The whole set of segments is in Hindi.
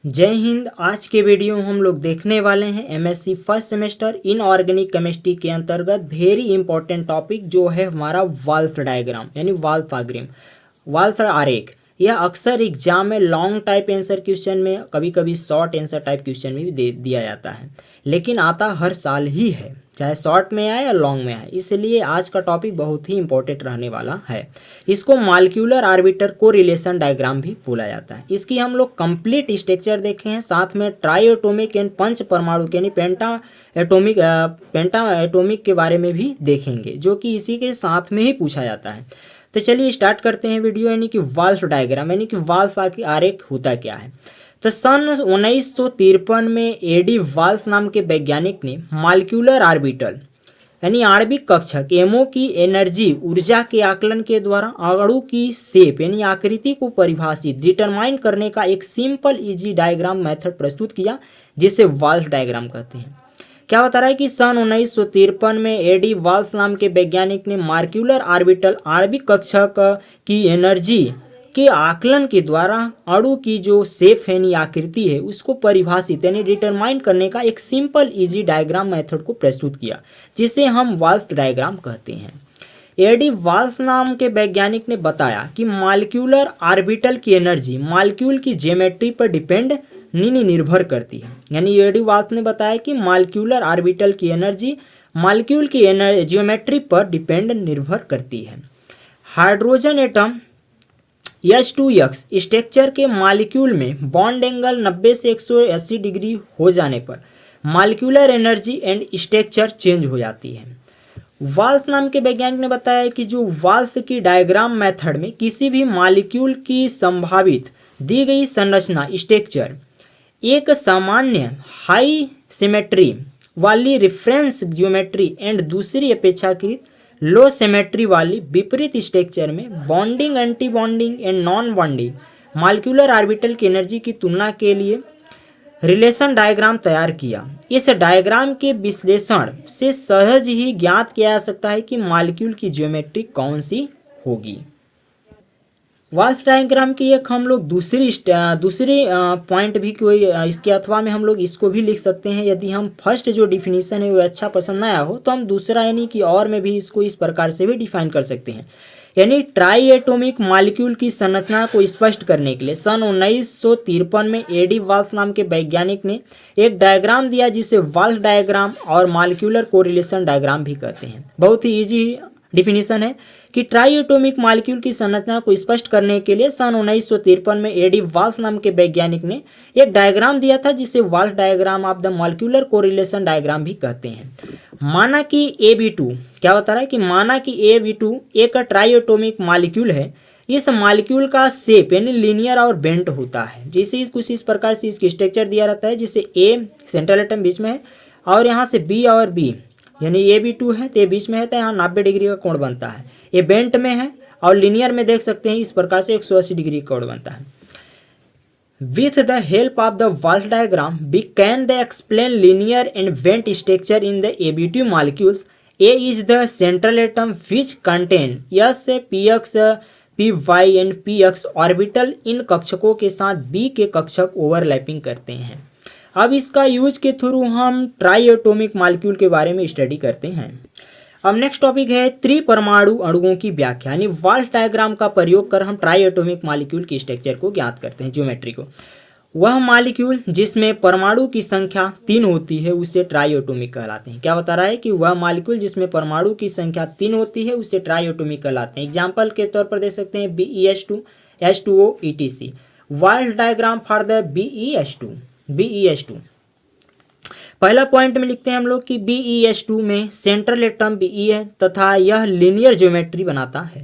जय हिंद। आज के वीडियो में हम लोग देखने वाले हैं MSc first semester inorganic chemistry के अंतर्गत वेरी इंपॉर्टेंट टॉपिक जो है हमारा वाल्व डायग्राम यानी वाल्व आग्राम, वाल्व आरेख। यह अक्सर एग्जाम में लॉन्ग टाइप आंसर क्वेश्चन में, कभी कभी शॉर्ट आंसर टाइप क्वेश्चन में भी दे दिया जाता है, लेकिन आता हर साल ही है, चाहे शॉर्ट में आए या लॉन्ग में आए। इसलिए आज का टॉपिक बहुत ही इंपॉर्टेंट रहने वाला है। इसको मॉलिक्यूलर ऑर्बिटर को रिलेशन डायग्राम भी बोला जाता है। इसकी हम लोग कंप्लीट स्ट्रक्चर देखे हैं, साथ में ट्राई एटॉमिक एंड पंच परमाणु यानी पेंटा एटॉमिक के बारे में भी देखेंगे, जो कि इसी के साथ में ही पूछा जाता है। तो चलिए स्टार्ट करते हैं वीडियो, यानी कि वाल्व डायग्राम यानी कि वाल्व आरेख होता क्या है। तो सन 1953 में एडी वाल्व नाम के वैज्ञानिक ने मॉलिक्यूलर ऑर्बिटल यानी आणविक कक्षक एमओ की एनर्जी ऊर्जा के आकलन के द्वारा अणु की शेप यानी आकृति को परिभाषित डिटरमाइन करने का एक सिंपल इजी डायग्राम मेथड प्रस्तुत किया, जिसे वाल्व डायग्राम कहते हैं। क्या बता रहा है कि सन 1953 में एडी वाल्व नाम के वैज्ञानिक ने मॉलिक्यूलर ऑर्बिटल आणविक कक्षक की एनर्जी के आकलन के द्वारा अणु की जो शेप यानी आकृति है उसको परिभाषित यानी डिटरमाइन करने का एक सिंपल इजी डायग्राम मेथड को प्रस्तुत किया, जिसे हम वाल्व डायग्राम कहते हैं। एडी वाल्व नाम के वैज्ञानिक ने बताया कि मॉलिक्यूलर ऑर्बिटल की एनर्जी मॉलिक्यूल की ज्योमेट्री पर डिपेंड निर्भर करती है। यानी एडी वाल्व ने बताया कि मॉलिक्यूलर ऑर्बिटल की एनर्जी मॉलिक्यूल की ज्योमेट्री पर डिपेंड निर्भर करती है। हाइड्रोजन एटम H2 स्ट्रक्चर के मॉलिक्यूल में बॉन्ड एंगल 90 से 180 डिग्री हो जाने पर molecular energy and structure change हो जाती है। वाल्व नाम के वैज्ञानिक ने बताया कि जो वाल्व की डायग्राम मेथड में किसी भी मॉलिक्यूल की संभावित दी गई संरचना स्ट्रक्चर एक सामान्य हाई सिमेट्री वाली रेफरेंस ज्योमेट्री एंड दूसरी अपेक्षाकृत लो सिमेट्री वाली विपरीत स्ट्रक्चर में bonding, anti bonding and non bonding molecular orbital की एनर्जी की तुलना के लिए रिलेशन डायग्राम तैयार किया। इस डायग्राम के विश्लेषण से सहज ही ज्ञात किया जा सकता है कि मॉलिक्यूल की ज्योमेट्री कौन सी होगी। वाल्व डायग्राम की एक हम लोग दूसरी पॉइंट भी कोई इसके अथवा में हम लोग इसको भी लिख सकते हैं। यदि हम फर्स्ट जो डिफिनीशन है वो अच्छा पसंद ना आया हो तो हम दूसरा यानी कि और में भी इसको इस प्रकार से भी डिफाइन कर सकते हैं। यानी ट्राई एटॉमिक मॉलिक्यूल की संरचना को स्पष्ट करने के लिए सन 1953 में एडी वाल्व नाम के वैज्ञानिक ने एक डायग्राम दिया, जिसे वाल्व डायग्राम और मॉलिक्यूलर कोरिलेशन डायग्राम भी कहते हैं। बहुत ही इजी डिफिनीशन है कि ट्राई एटॉमिक मॉलिक्यूल की संरचना को स्पष्ट करने के लिए सन 1953 में एडी वाल्व नाम के वैज्ञानिक ने एक डायग्राम दिया था, जिसे valve diagram of the molecular correlation diagram भी कहते हैं। माना कि AB2 क्या बता रहा है कि माना कि AB2 एक ट्राई एटॉमिक मॉलिक्यूल है। इस मॉलिक्यूल का शेप यानी लीनियर और बेंट होता है, जैसे कुछ इस प्रकार से इसकी स्ट्रक्चर दिया रहता है, जिसे A सेंट्रल एटम बीच में है और यहाँ से B और B यानी AB2 है तो ये बीच में है, तो यहाँ 90 डिग्री का कोण बनता है। ये बेंट में है और लीनियर में देख सकते हैं इस प्रकार से 180 डिग्री का कोण बनता है। With the help of the valve diagram we can the explain linear and bent structure in the AB2 molecules. A is the central atom which contain S, Px, Py and Px orbital. इन कक्षकों के साथ B के कक्षक ओवरलैपिंग करते हैं। अब इसका यूज के थ्रू हम ट्राई एटॉमिक मॉलिक्यूल के बारे में स्टडी करते हैं। अब नेक्स्ट टॉपिक है त्रिपरमाणु अणुओं की व्याख्या, यानी वाल्व डायग्राम का प्रयोग कर हम ट्राई एटॉमिक मॉलिक्यूल की स्ट्रक्चर को ज्ञात करते हैं, ज्योमेट्री को। वह मॉलिक्यूल जिसमें परमाणु की संख्या 3 होती है उसे ट्राई एटॉमिक कहलाते हैं। क्या बता रहा है कि वह मॉलिक्यूल जिसमें परमाणु की संख्या 3 होती है उसे ट्राई एटॉमिक कहलाते हैं। एग्जाम्पल के तौर पर देख सकते हैं BeH2, H2O, etc। Valve diagram for the BeH2। पहला पॉइंट में लिखते हैं हम लोग कि BeH2 में सेंट्रल एटम Be है तथा यह लीनियर ज्योमेट्री बनाता है।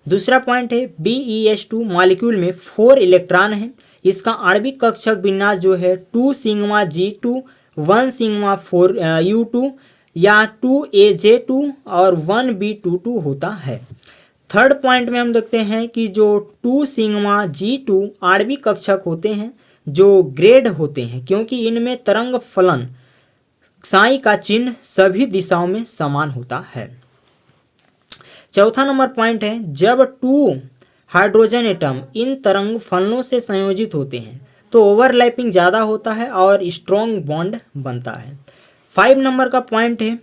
दूसरा पॉइंट है BeH2 मॉलिक्यूल में 4 इलेक्ट्रॉन है। इसका आणविक कक्षक विन्यास जो है 2 सिग्मा G2, 1 सिग्मा 4 U2 या 2AJ2 और 1B22 होता है। थर्ड पॉइंट में हम देखते हैं कि जो 2 सिग्मा G2 आणविक कक्षक होते हैं जो ग्रेड होते हैं, क्योंकि इनमें तरंग फलन साई का चिन्ह सभी दिशाओं में समान होता है। चौथा नंबर पॉइंट है जब 2 हाइड्रोजन एटम इन तरंग फलनों से संयोजित होते हैं तो ओवरलैपिंग ज़्यादा होता है और स्ट्रॉन्ग बॉन्ड बनता है। 5 नंबर का पॉइंट है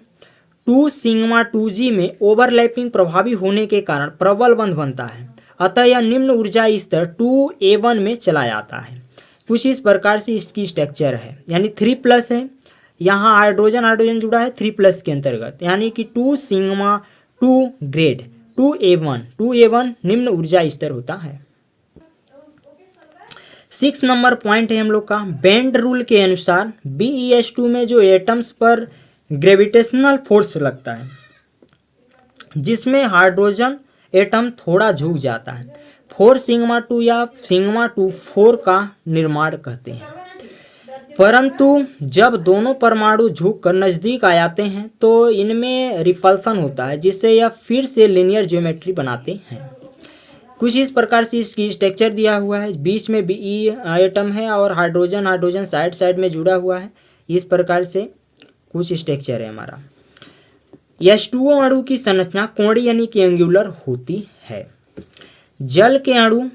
2 सिग्मा 2G में ओवरलैपिंग प्रभावी होने के कारण प्रबल बंध बनता है, अतः यह निम्न ऊर्जा स्तर 2A1 में चला जाता है। कुछ इस प्रकार से इसकी स्ट्रक्चर है, यानी 3+ है, यहाँ हाइड्रोजन जुड़ा है 3+ के अंतर्गत, यानी कि 2 सिग्मा 2 ग्रेड 2A1 निम्न ऊर्जा स्तर होता है। 6 नंबर पॉइंट है हम लोग का बेंड रूल के अनुसार BeS2 में जो एटम्स पर ग्रेविटेशनल फोर्स लगता है, जिसमें हाइड्रोजन एटम थोड़ा झुक जाता है, 4 सिग्मा 2 या सिग्मा 2 4 का निर्माण कहते हैं। परंतु जब दोनों परमाणु झुक कर नज़दीक आ जाते हैं तो इनमें रिपल्सन होता है, जिससे यह फिर से लीनियर ज्योमेट्री बनाते हैं। कुछ इस प्रकार से इसकी स्ट्रक्चर दिया हुआ है, बीच में Be एटम है और हाइड्रोजन साइड में जुड़ा हुआ है। इस प्रकार से कुछ स्ट्रक्चर है हमारा। H2O अणु की संरचना कोणीय यानी कि एंगुलर होती है। जल के अणु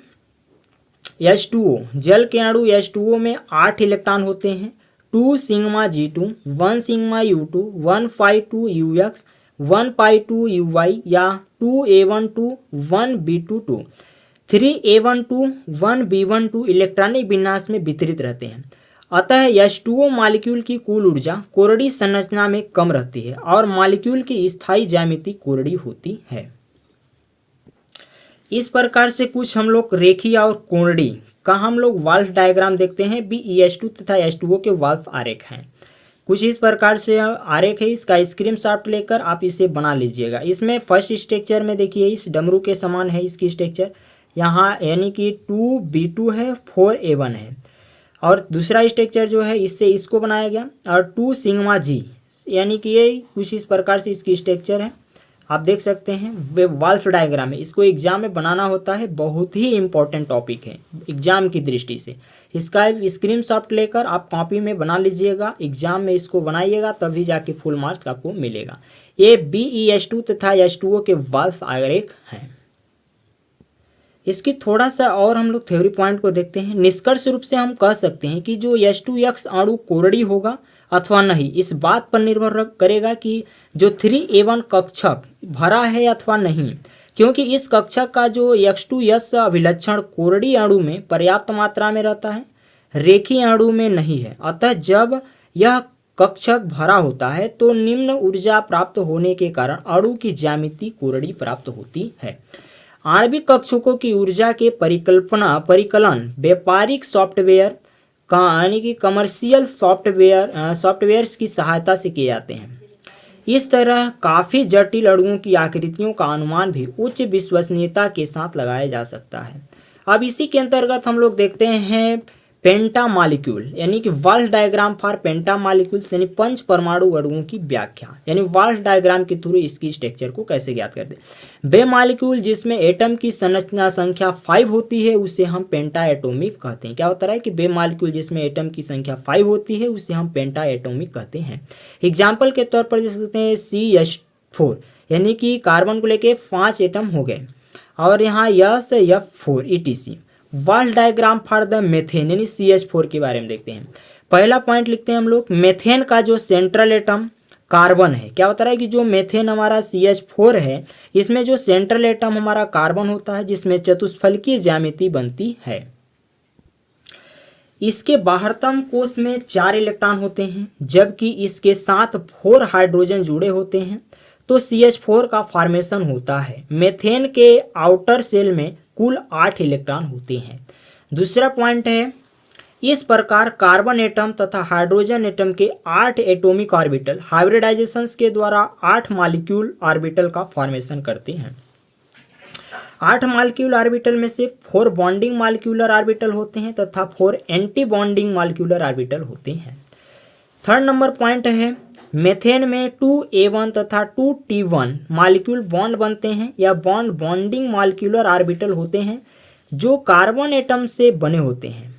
H2O में 8 इलेक्ट्रॉन होते हैं, 2 sigma G2, 1 sigma U2, 1 π2 Ux, 1 π2 Uy या 2A12, 1 B22, 3A12, 1 B12 electronic विन्यास में वितरित रहते हैं। अतः H2O मॉलिक्यूल की कुल ऊर्जा कोरडी संरचना में कम रहती है और मॉलिक्यूल की स्थायी ज्यामिति कोरडी होती है। इस प्रकार से कुछ हम लोग रेखीय और कोरडी का हम लोग वाल्व डायग्राम देखते हैं। BeS2 तथा H2O के वाल्व आरेख हैं। कुछ इस प्रकार से आरेख है, इसका स्क्रीनशॉट लेकर आप इसे बना लीजिएगा। इसमें फर्स्ट स्ट्रक्चर में देखिए इस डमरू के समान है इसकी स्ट्रक्चर, यहाँ यानी कि 2B2 है, 4A1 है, और दूसरा स्ट्रक्चर जो है इससे इसको बनाया गया, और 2 सिग्मा G यानी कि ये कुछ इस प्रकार से इसकी स्ट्रक्चर है। आप देख सकते हैं वे वाल्व डायग्राम है, इसको एग्जाम में बनाना होता है, बहुत ही इंपॉर्टेंट टॉपिक है एग्जाम की दृष्टि से। इसका स्क्रीनशॉट लेकर आप कॉपी में बना लीजिएगा, एग्जाम में इसको बनाइएगा, तभी जाके फुल मार्क्स आपको मिलेगा। ये BeS2 तथा H2O के वाल्व आरेख हैं। इसकी थोड़ा सा और हम लोग थ्योरी पॉइंट को देखते हैं। निष्कर्ष रूप से हम कह सकते हैं कि जो H2X अणु कोरडी होगा अथवा नहीं, इस बात पर निर्भर करेगा कि जो 3A1 कक्षक भरा है अथवा नहीं, क्योंकि इस कक्षक का जो X2S अभिलक्षण कोरडी अणु में पर्याप्त मात्रा में रहता है, रेखीय अणु में नहीं है। अतः जब यह कक्षक भरा होता है तो निम्न ऊर्जा प्राप्त होने के कारण अणु की ज्यामिति कोरडी प्राप्त होती है। आणविक कक्षकों की ऊर्जा के परिकलन व्यापारिक सॉफ्टवेयर का यानी कि कमर्शियल सॉफ्टवेयर्स की सहायता से किए जाते हैं। इस तरह काफ़ी जटिल अणुओं की आकृतियों का अनुमान भी उच्च विश्वसनीयता के साथ लगाया जा सकता है। अब इसी के अंतर्गत हम लोग देखते हैं पेंटा मॉलिक्यूल यानी कि valve diagram for penta molecules यानी 5 परमाणु अणुओं की व्याख्या, यानी वाल्व डायग्राम के थ्रू इसकी स्ट्रक्चर को कैसे ज्ञात करते हैं। वे मॉलिक्यूल जिसमें एटम की संरचना संख्या 5 होती है उसे हम पेंटा एटॉमिक कहते हैं। क्या होता है कि वे मॉलिक्यूल जिसमें एटम की संख्या 5 होती है उसे हम पेंटा एटॉमिक कहते हैं। एग्जाम्पल के तौर पर जैसे कहते हैं CH4 यानी कि कार्बन को लेके 5 एटम हो गए, और यहाँ F4 ETC। Valve diagram for the methane यानी CH4 के बारे में देखते हैं। पहला पॉइंट लिखते हैं हम लोग, मेथेन का जो सेंट्रल एटम कार्बन है। क्या होता है कि जो मेथेन हमारा CH4 है, इसमें जो सेंट्रल एटम हमारा कार्बन होता है, जिसमें चतुष्फलकीय ज्यामिति बनती है। इसके बाहरतम कोश में 4 इलेक्ट्रॉन होते हैं, जबकि इसके साथ 4 हाइड्रोजन जुड़े होते हैं, तो CH4 का फॉर्मेशन होता है। मेथेन के आउटर सेल में कुल 8 इलेक्ट्रॉन होते हैं। दूसरा पॉइंट है, इस प्रकार कार्बन एटम तथा हाइड्रोजन एटम के 8 एटॉमिक ऑर्बिटल हाइब्रिडाइजेशन के द्वारा 8 मॉलिक्यूल ऑर्बिटल का फॉर्मेशन करते हैं। 8 मॉलिक्यूल ऑर्बिटल में से 4 बॉन्डिंग मॉलिक्यूलर ऑर्बिटल होते हैं तथा 4 एंटी बॉन्डिंग मॉलिक्यूलर ऑर्बिटल होते हैं। थर्ड नंबर पॉइंट है, मेथेन में 2A1 तथा 2T1 मॉलिक्यूल बॉन्ड बनते हैं या बॉन्डिंग मॉलिक्यूलर ऑर्बिटल होते हैं जो कार्बन एटम से बने होते हैं।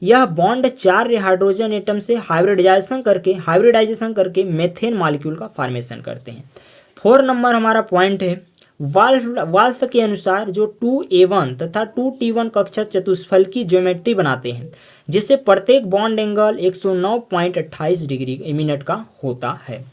यह बॉन्ड 4 हाइड्रोजन एटम से हाइब्रिडाइजेशन करके मेथेन मॉलिक्यूल का फॉर्मेशन करते हैं। 4 नंबर हमारा पॉइंट है, वाल्व के अनुसार जो 2A1 तथा 2T1 कक्षक चतुष्फलकी ज्योमेट्री बनाते हैं, जिससे प्रत्येक बॉन्ड एंगल 109.28 डिग्री मिनट का होता है।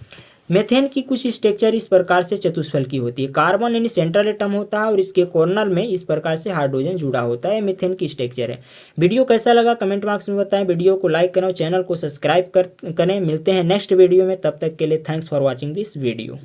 मेथेन की कुछ स्ट्रक्चर इस प्रकार से चतुष्फलकी होती है। कार्बन यानी सेंट्रल एटम होता है और इसके कॉर्नर में इस प्रकार से हाइड्रोजन जुड़ा होता है। मेथेन की स्ट्रक्चर है। वीडियो कैसा लगा कमेंट बॉक्स में बताएं। वीडियो को लाइक करें और चैनल को सब्सक्राइब करें। मिलते हैं नेक्स्ट वीडियो में, तब तक के लिए thanks for watching this video.